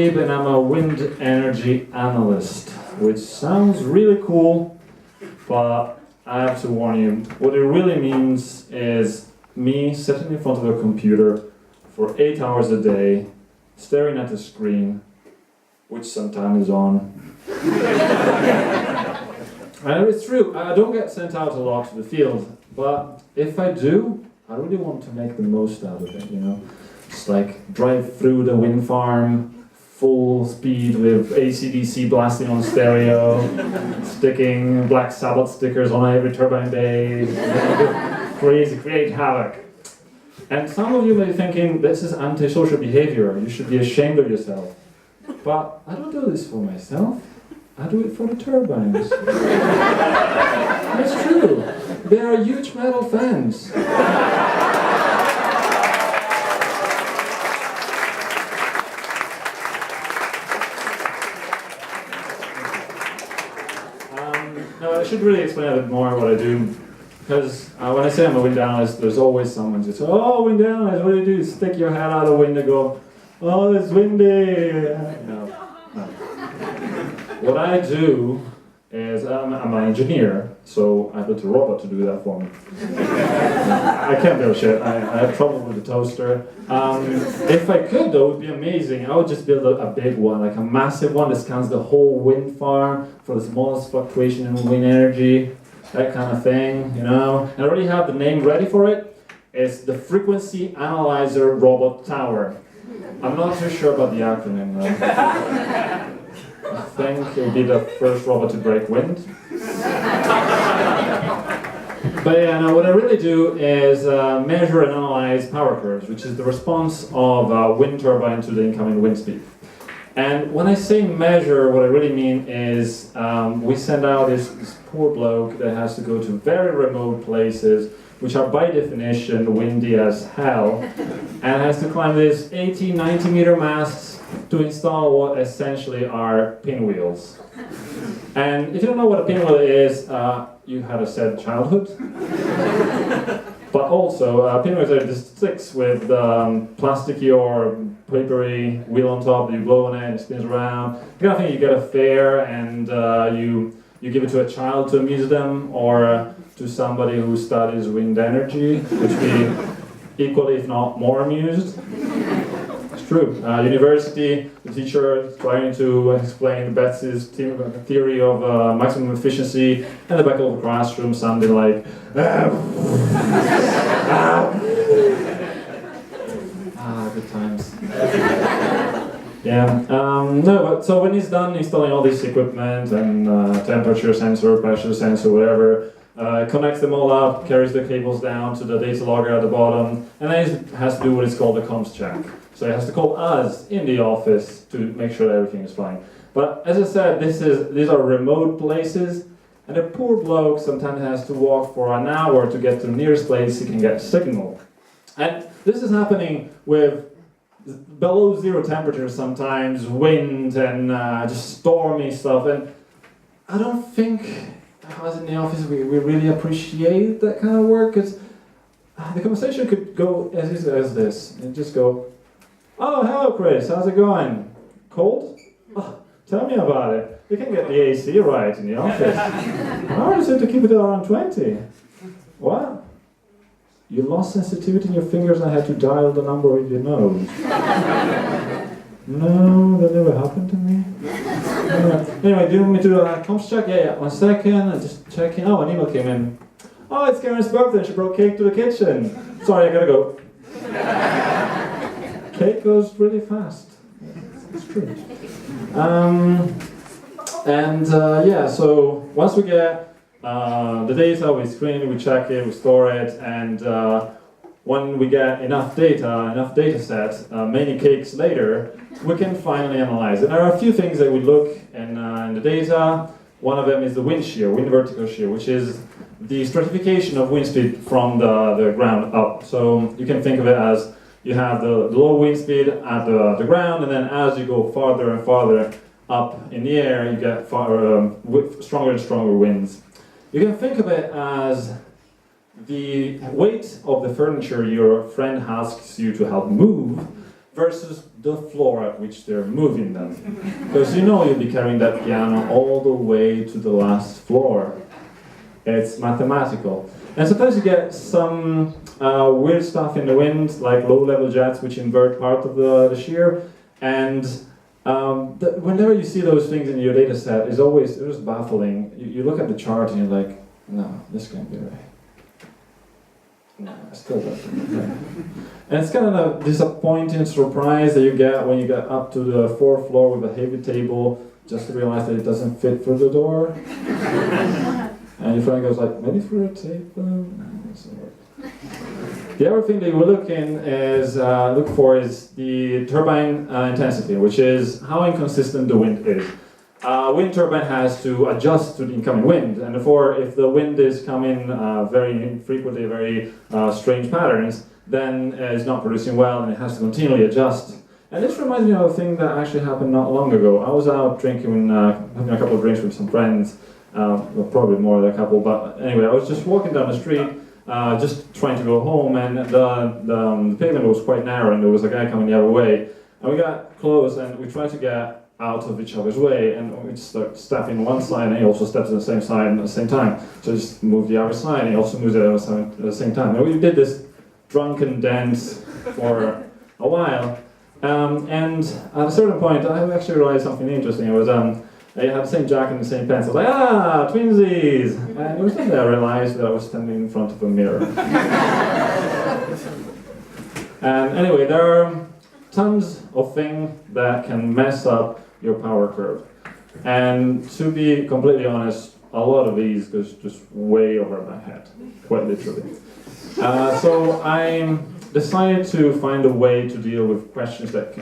Gabe and I'm a wind energy analyst, which sounds really cool, but I have to warn you, what it really means is me sitting in front of a computer for 8 hours a day, staring at the screen, which sometimes is on. And it's true, I don't get sent out a lot to the field, but if I do, I really want to make the most out of it, you know? Just like drive through the wind farm, full speed with AC/DC blasting on stereo, sticking Black Sabbath stickers on every turbine bay, crazy, create havoc. And some of you may be thinking, this is antisocial behavior, you should be ashamed of yourself. But I don't do this for myself, I do it for the turbines. It's true, they are huge metal fans. No, I should really explain a bit more what I do, because when I say I'm a wind analyst, there's always someone who says, "Oh, wind analyst, what do you do? Stick your head out of the window and go, oh, it's windy." No. What I do is, I'm an engineer, so I built a robot to do that for me. I can't build shit, I have trouble with the toaster. If I could though, it would be amazing. I would just build a big one, like a massive one that scans the whole wind farm for the smallest fluctuation in wind energy, that kind of thing, you know. And I already have the name ready for it. It's the Frequency Analyzer Robot Tower. I'm not too sure about the acronym though. I think it will be the first robot to break wind. But yeah, no, what I really do is measure and analyze power curves, which is the response of a wind turbine to the incoming wind speed. And when I say measure, what I really mean is we send out this poor bloke that has to go to very remote places, which are by definition windy as hell, and has to climb these 80, 90 meter masts to install what essentially are pinwheels. And if you don't know what a pinwheel is, you had a sad childhood. But also, pinwheels are just sticks with plasticky or papery wheel on top that you blow on it and it spins around. The kind of thing you get a fair and you give it to a child to amuse them, or to somebody who studies wind energy, which be equally, if not more, amused. It's true. University, the teacher is trying to explain Betsy's theory of maximum efficiency, and the back of the classroom sounding like, good times. Yeah. No, but so when he's done installing all this equipment and temperature sensor, pressure sensor, whatever, connects them all up, carries the cables down to the data logger at the bottom, and then he has to do what is called a comms check. So he has to call us in the office to make sure that everything is fine. But as I said, these are remote places, and the poor bloke sometimes has to walk for an hour to get to the nearest place he can get a signal. And this is happening with below zero temperatures sometimes, wind, and just stormy stuff. And I don't think us in the office we really appreciate that kind of work, because the conversation could go as this, and just go, "Oh, hello Chris, how's it going? Cold? Oh, tell me about it. You can get the AC right in the office. How is it to keep it around 20? What? You lost sensitivity in your fingers and had to dial the number with your nose." No, that never happened to me. Anyway, do you want me to do a comms check? Yeah, 1 second, I'm just checking. Oh, an email came in. "Oh, it's Karen's birthday, she brought cake to the kitchen. Sorry, I gotta go." Cake goes really fast. It's true. Yeah, so once we get the data, we screen it, we check it, we store it, and when we get enough data sets, many cakes later, we can finally analyze it. There are a few things that we look in the data. One of them is the wind shear, wind vertical shear, which is the stratification of wind speed from the ground up. So you can think of it as you have the low wind speed at the ground, and then as you go farther and farther up in the air, you get stronger and stronger winds. You can think of it as the weight of the furniture your friend asks you to help move versus the floor at which they're moving them. Because you know you'll be carrying that piano all the way to the last floor. It's mathematical. And sometimes you get some weird stuff in the wind, like low-level jets which invert part of the shear. And whenever you see those things in your data set, it's just baffling. You look at the chart and you're like, no, this can't be right. No, I still don't think it's right. And it's kind of a disappointing surprise that you get when you get up to the fourth floor with a heavy table, just to realize that it doesn't fit through the door. And your friend goes like, maybe through a table? No, it doesn't work. The other thing that you will look for is the turbine intensity, which is how inconsistent the wind is. Wind turbine has to adjust to the incoming wind, and therefore, if the wind is coming very frequently, very strange patterns, then it's not producing well, and it has to continually adjust. And this reminds me of a thing that actually happened not long ago. I was out drinking, having a couple of drinks with some friends, well, probably more than a couple, but anyway, I was just walking down the street, just trying to go home, and the pavement was quite narrow, and there was a guy coming the other way, and we got close, and we tried to get out of each other's way, and we just start stepping one side, and he also steps on the same side at the same time. So just move the other side, and he also moves the other side at the same time. And we did this drunken dance for a while, and at a certain point, I actually realized something interesting. It was I had the same jacket and the same pants. I was like, twinsies! And it was then that I realized that I was standing in front of a mirror. And anyway, there are tons of things that can mess up your power curve. And to be completely honest, a lot of these goes just way over my head, quite literally. So I decided to find a way to deal with questions that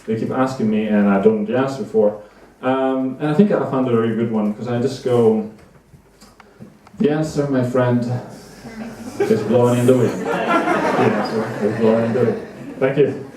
they keep asking me and I don't know the answer for. And I think I found a very good one, because I just go, the answer, my friend, is blowing in the wind. The answer is blowing in the wind. Thank you.